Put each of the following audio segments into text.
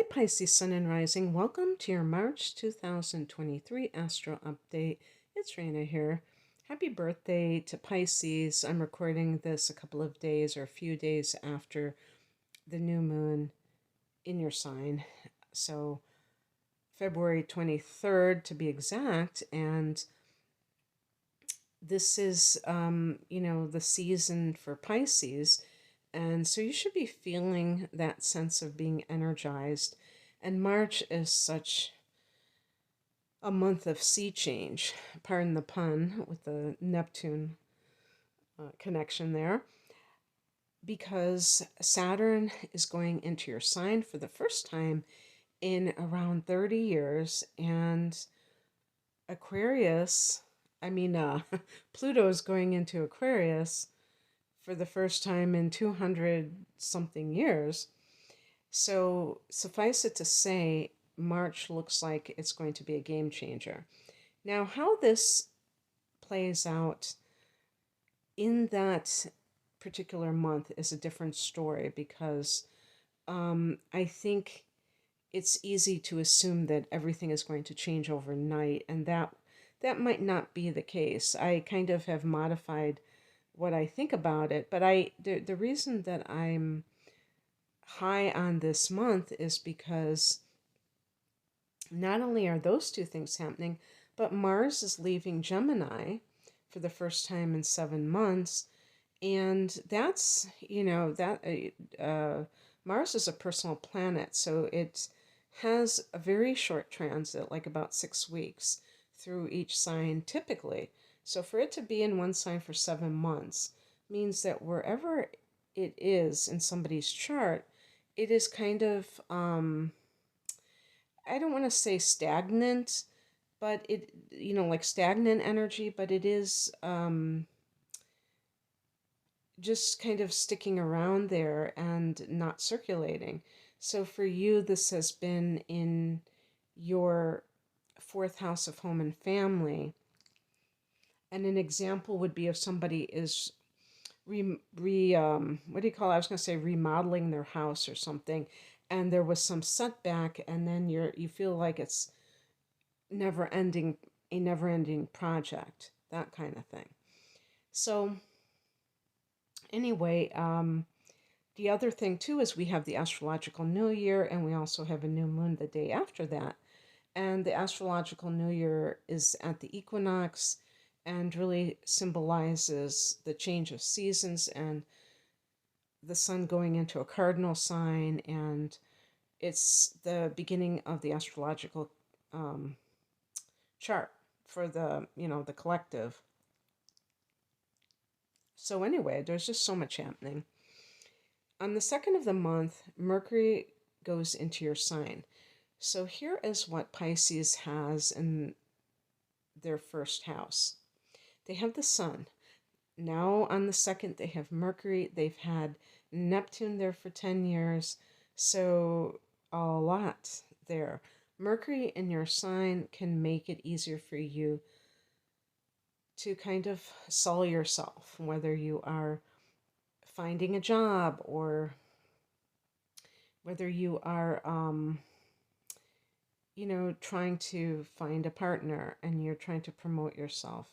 Pisces Sun and Rising. Welcome to your March 2023 Astro Update. It's Raina here. Happy birthday to Pisces. I'm recording this a couple of days or a few days after the new moon in your sign. So, February 23rd to be exact. And this is, the season for Pisces. And so you should be feeling that sense of being energized. And March is such a month of sea change, pardon the pun, with the Neptune connection there, because Saturn is going into your sign for the first time in around 30 years. And Aquarius, Pluto is going into Aquarius for the first time in 200 something years. So suffice it to say, March looks like it's going to be a game changer. Now, how this plays out in that particular month is a different story because I think it's easy to assume that everything is going to change overnight, and that might not be the case. I kind of have modified what I think about it, but the reason that I'm high on this month is because not only are those two things happening, but Mars is leaving Gemini for the first time in 7 months. And that's, Mars is a personal planet, so it has a very short transit, like about 6 weeks through each sign typically. So for it to be in one sign for 7 months means that wherever it is in somebody's chart, it is kind of, I don't want to say stagnant, but it, like stagnant energy, but it is just kind of sticking around there and not circulating. So for you, this has been in your fourth house of home and family. And an example would be if somebody is what do you call it? I was going to say remodeling their house or something, and there was some setback, and then you feel like it's never ending, a never ending project, that kind of thing. So anyway, the other thing too is we have the astrological new year, and we also have a new moon the day after that. And the astrological new year is at the equinox and really symbolizes the change of seasons and the sun going into a cardinal sign, and it's the beginning of the astrological chart for the collective. So anyway, there's just so much happening. On the second of the month, Mercury goes into your sign. So here is what Pisces has in their first house. They have the sun. Now on the second, they have Mercury. They've had Neptune there for 10 years. So a lot there. Mercury in your sign can make it easier for you to kind of sully yourself, whether you are finding a job or whether you are, trying to find a partner and you're trying to promote yourself.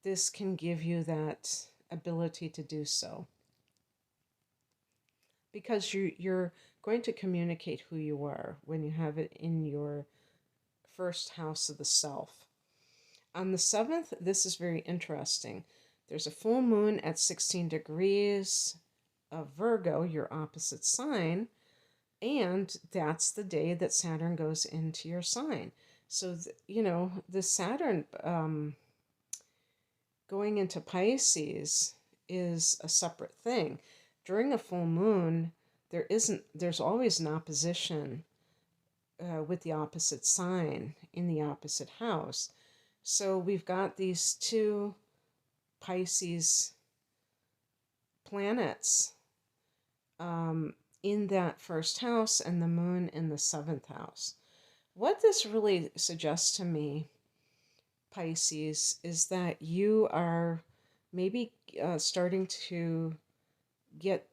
This can give you that ability to do so because you're going to communicate who you are when you have it in your first house of the self. On the 7th, this is very interesting. There's a full moon at 16 degrees of Virgo, your opposite sign, and that's the day that Saturn goes into your sign. So, the Saturn going into Pisces is a separate thing. During a full moon, there's always an opposition with the opposite sign in the opposite house. So we've got these two Pisces planets in that first house and the moon in the seventh house. What this really suggests to me, Pisces, is that you are maybe starting to get,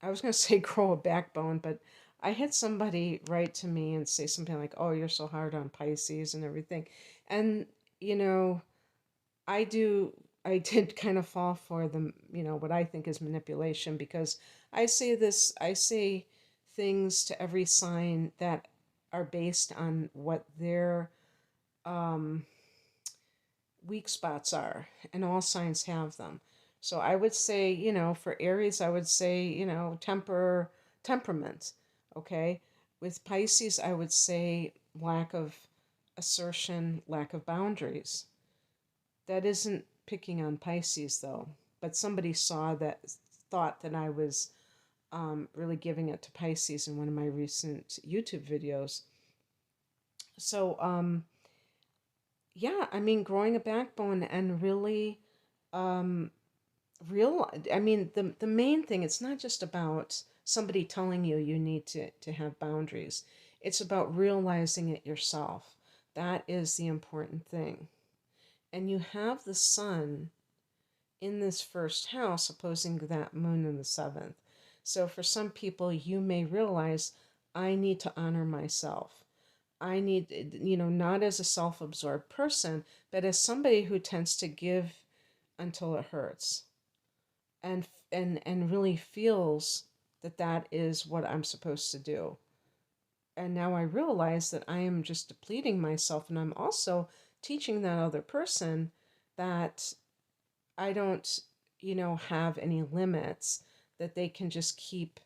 I was going to say grow a backbone, but I had somebody write to me and say something like, "Oh, you're so hard on Pisces and everything," and you know, I do. I did kind of fall for the, what I think is manipulation, because I say this. I say things to every sign that are based on what their um, weak spots are, and all signs have them. So I would say, for Aries, I would say, temperament. Okay. With Pisces, I would say lack of assertion, lack of boundaries. That isn't picking on Pisces though, but somebody thought that I was really giving it to Pisces in one of my recent YouTube videos. So, yeah, I mean, growing a backbone and really um, the main thing, it's not just about somebody telling you you need to have boundaries. It's about realizing it yourself. That is the important thing. And you have the sun in this first house opposing that moon in the seventh. So for some people, you may realize, I need to honor myself. I need, not as a self absorbed person, but as somebody who tends to give until it hurts, and really feels that that is what I'm supposed to do. And now I realize that I am just depleting myself, and I'm also teaching that other person that I don't, have any limits, that they can just keep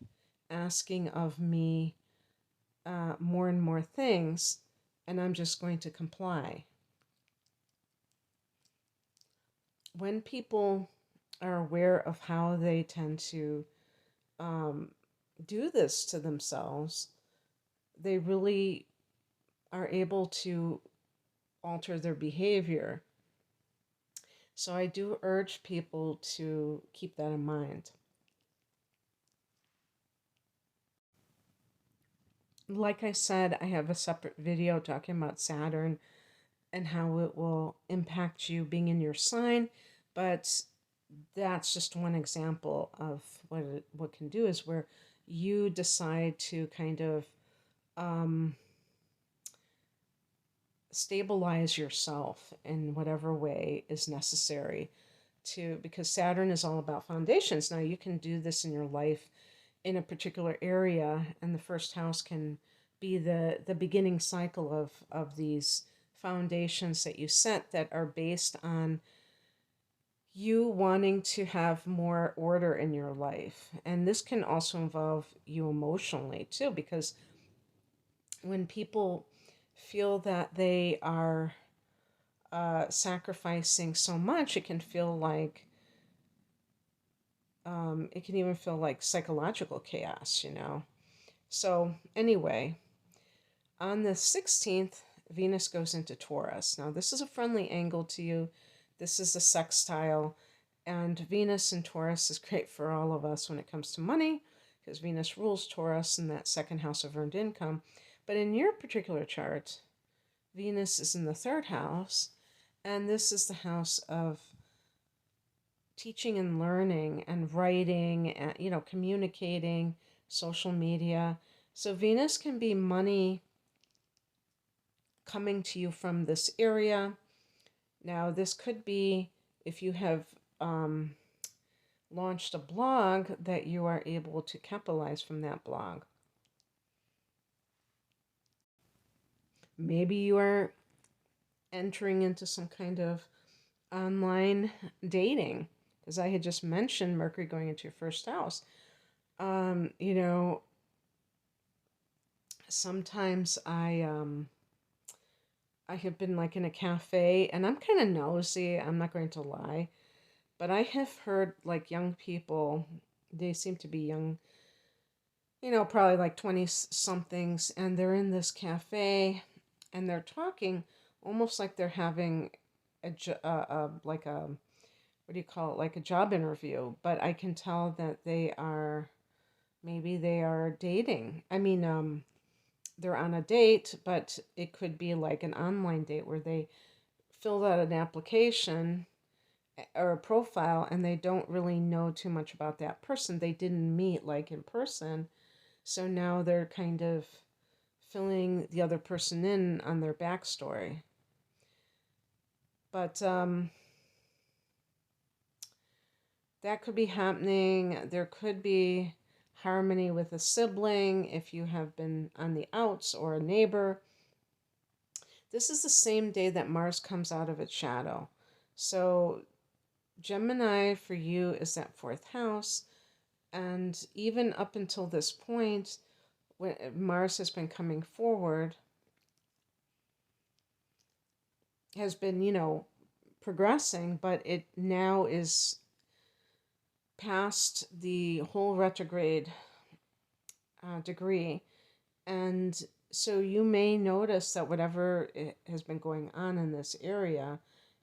asking of me more and more things, and I'm just going to comply. When people are aware of how they tend to um, do this to themselves, they really are able to alter their behavior. So I do urge people to keep that in mind. Like I said, I have a separate video talking about Saturn and how it will impact you being in your sign, but that's just one example of what can do, is where you decide to kind of um, stabilize yourself in whatever way is necessary, to because Saturn is all about foundations. Now you can do this in your life in a particular area, and the first house can be the beginning cycle of these foundations that you set, that are based on you wanting to have more order in your life. And this can also involve you emotionally too, because when people feel that they are sacrificing so much, it can feel like it can even feel like psychological chaos. So, anyway, on the 16th, Venus goes into Taurus. Now, this is a friendly angle to you. This is a sextile. And Venus in Taurus is great for all of us when it comes to money, because Venus rules Taurus in that second house of earned income. But in your particular chart, Venus is in the third house, and this is the house of teaching and learning and writing and, communicating, social media. So Venus can be money coming to you from this area. Now, this could be if you have launched a blog, that you are able to capitalize from that blog. Maybe you are entering into some kind of online dating, as I had just mentioned, Mercury going into your first house. Um, you know, Sometimes I have been like in a cafe, and I'm kind of nosy, I'm not going to lie, but I have heard like young people, they seem to be young, probably like 20 somethings, and they're in this cafe and they're talking almost like they're having like a, what do you call it, like a job interview, but I can tell that maybe they are dating. They're on a date, but it could be like an online date where they filled out an application or a profile, and they don't really know too much about that person. They didn't meet like in person, So now they're kind of filling the other person in on their backstory. But that could be happening. There could be harmony with a sibling if you have been on the outs, or a neighbor. This is the same day that Mars comes out of its shadow. So Gemini for you is that fourth house. And even up until this point, when Mars has been coming forward, has been, progressing, but it now is past the whole retrograde degree. And so you may notice that whatever has been going on in this area,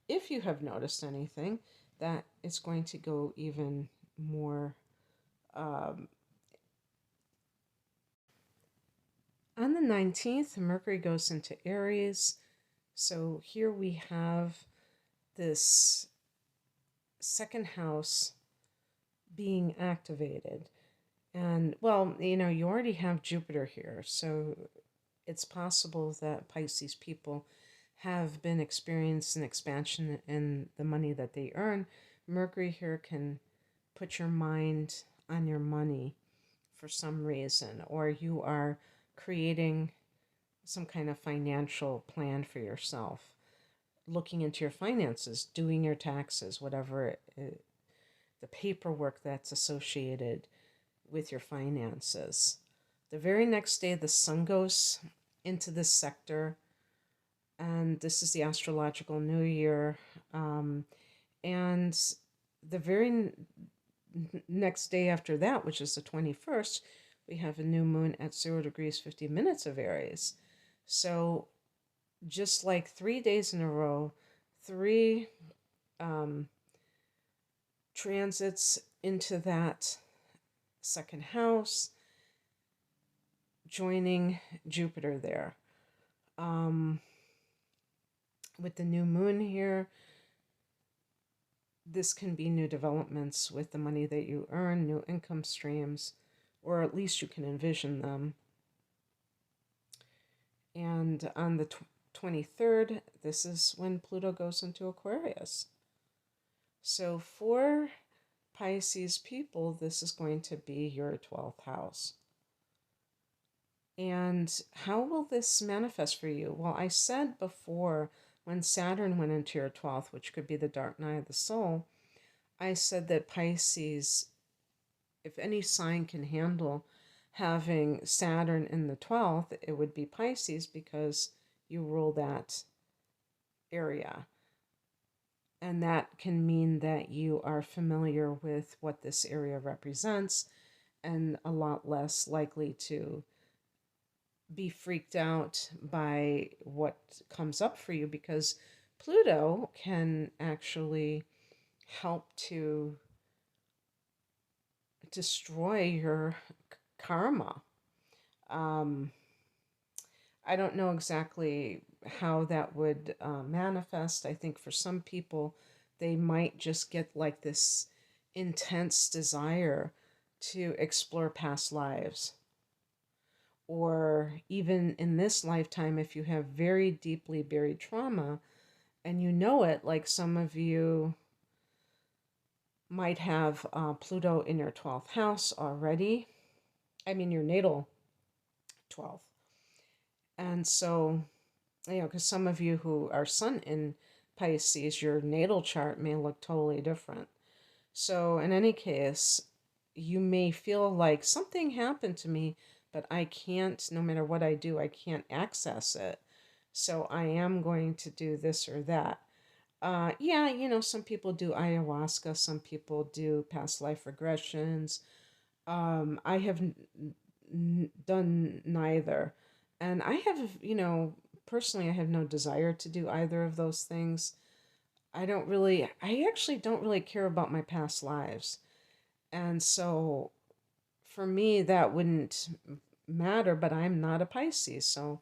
if you have noticed anything, that it's going to go even more. Um, on the 19th, Mercury goes into Aries. So here we have this second house being activated. And, well, you already have Jupiter here. So it's possible that Pisces people have been experiencing expansion in the money that they earn. Mercury here can put your mind on your money for some reason, or you are creating some kind of financial plan for yourself, looking into your finances, doing your taxes, whatever the paperwork that's associated with your finances. The very next day, the sun goes into this sector, and this is the astrological new year. And the very next day after that, which is the 21st, we have a new moon at 0 degrees 50 minutes of Aries. So just like 3 days in a row, three transits into that second house, joining Jupiter there. With the new moon here, this can be new developments with the money that you earn, new income streams, or at least you can envision them. And on the 23rd, this is when Pluto goes into Aquarius. So for Pisces people, this is going to be your 12th house. And how will this manifest for you? Well, I said before, when Saturn went into your 12th, which could be the dark night of the soul, I said that Pisces, if any sign can handle having Saturn in the 12th, it would be Pisces, because you rule that area. And that can mean that you are familiar with what this area represents, and a lot less likely to be freaked out by what comes up for you, because Pluto can actually help to destroy your karma. I don't know exactly how that would manifest. I think for some people, they might just get like this intense desire to explore past lives. Or even in this lifetime, if you have very deeply buried trauma and you know it, like some of you might have Pluto in your 12th house already. I mean, your natal 12th. And so, because some of you who are Sun in Pisces, your natal chart may look totally different. So in any case, you may feel like something happened to me, but I can't, no matter what I do, I can't access it. So I am going to do this or that. Yeah, some people do ayahuasca, some people do past life regressions. I have done neither. And I have, personally, I have no desire to do either of those things. I actually don't really care about my past lives. And so for me, that wouldn't matter, but I'm not a Pisces. So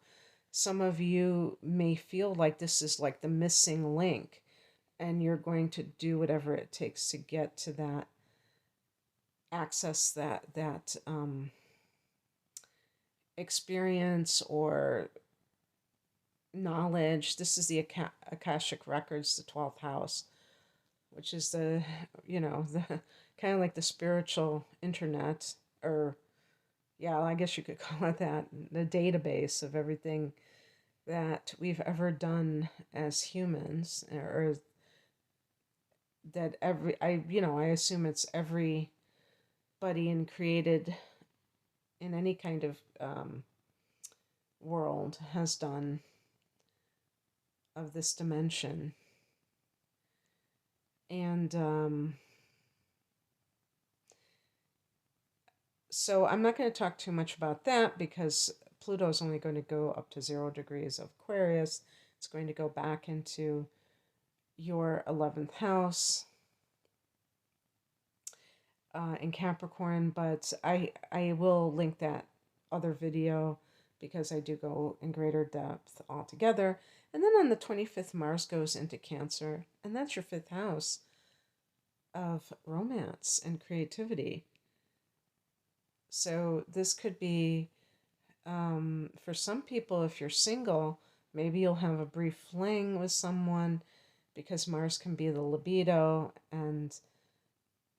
some of you may feel like this is like the missing link, and you're going to do whatever it takes to get to that, access that experience or knowledge. This is the Akashic Records, the 12th house, which is the, the kind of like the spiritual internet, or yeah, I guess you could call it that, the database of everything that we've ever done as humans, or that I assume it's everybody in created in any kind of world has done of this dimension. And so I'm not going to talk too much about that because Pluto is only going to go up to 0 degrees of Aquarius. It's going to go back into your 11th house in Capricorn, but I will link that other video because I do go in greater depth altogether. And then on the 25th, Mars goes into Cancer, and that's your 5th house of romance and creativity. So this could be, for some people, if you're single, maybe you'll have a brief fling with someone because Mars can be the libido, and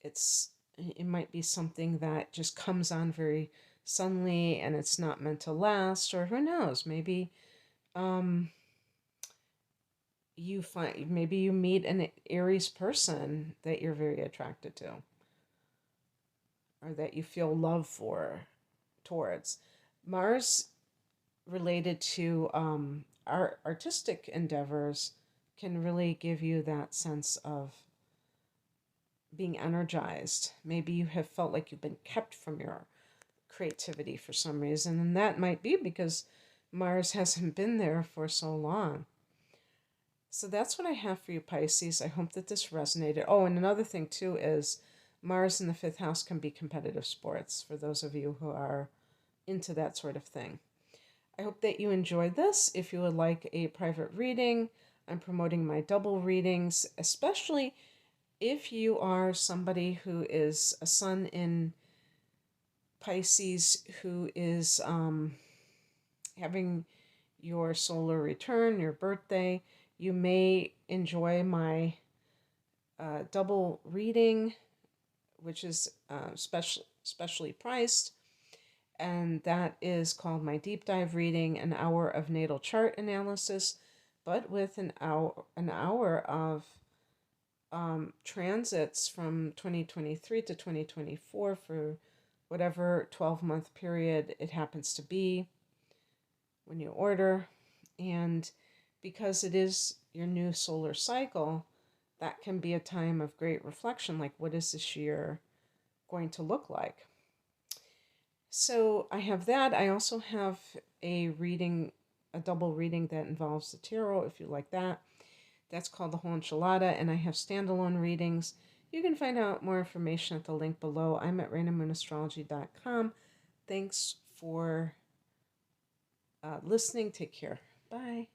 it might be something that just comes on very suddenly and it's not meant to last, or who knows, maybe maybe you meet an Aries person that you're very attracted to or that you feel love towards. Mars related to our artistic endeavors can really give you that sense of being energized. Maybe you have felt like you've been kept from your creativity for some reason, and that might be because Mars hasn't been there for so long. So that's what I have for you, Pisces. I hope that this resonated. Oh, and another thing too is Mars in the 5th house can be competitive sports for those of you who are into that sort of thing. I hope that you enjoyed this. If you would like a private reading, I'm promoting my double readings, especially if you are somebody who is a sun in Pisces who is having your solar return, your birthday, you may enjoy my double reading, which is specially priced, and that is called my deep dive reading, an hour of natal chart analysis, but with an hour of transits from 2023 to 2024 for whatever 12-month period it happens to be when you order. And because it is your new solar cycle, that can be a time of great reflection, like what is this year going to look like? So I have that. I also have a double reading that involves the tarot, if you like that. That's called the whole enchilada, and I have standalone readings. You can find out more information at the link below. I'm at RainaMoonAstrology.com. Thanks for listening. Take care. Bye.